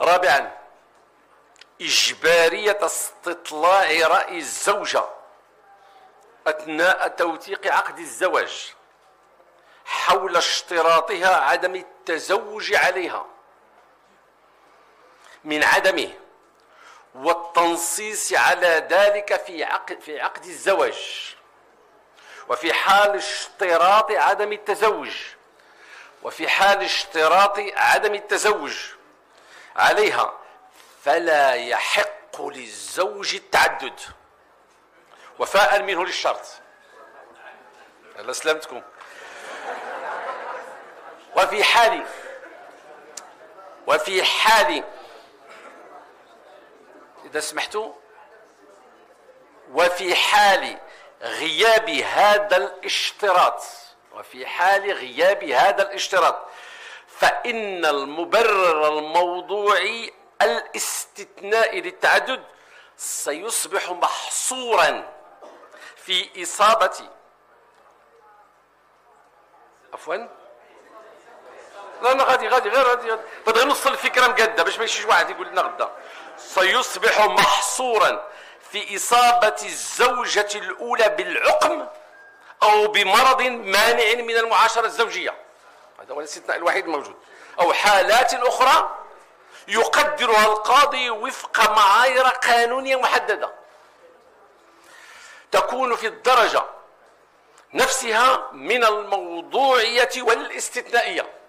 رابعا، إجبارية استطلاع رأي الزوجة أثناء توثيق عقد الزواج حول اشتراطها عدم التزوج عليها من عدمه، والتنصيص على ذلك في عقد الزواج. وفي حال اشتراط عدم التزوج عليها فلا يحق للزوج التعدد وفاء منه للشرط. الله سلامتكم. وفي حال إذا سمحتوا، وفي حال غياب هذا الاشتراط فإن المبرر الموضوعي الاستثناء للتعدد سيصبح محصورا في إصابة غادي نوصل الفكرة مقادة باش ما يجيش واحد يقول لنا غدا. سيصبح محصورا في إصابة الزوجة الأولى بالعقم أو بمرض مانع من المعاشرة الزوجية، هذا هو الاستثناء الوحيد الموجود، أو حالات أخرى يقدرها القاضي وفق معايير قانونية محددة تكون في الدرجة نفسها من الموضوعية والاستثنائية.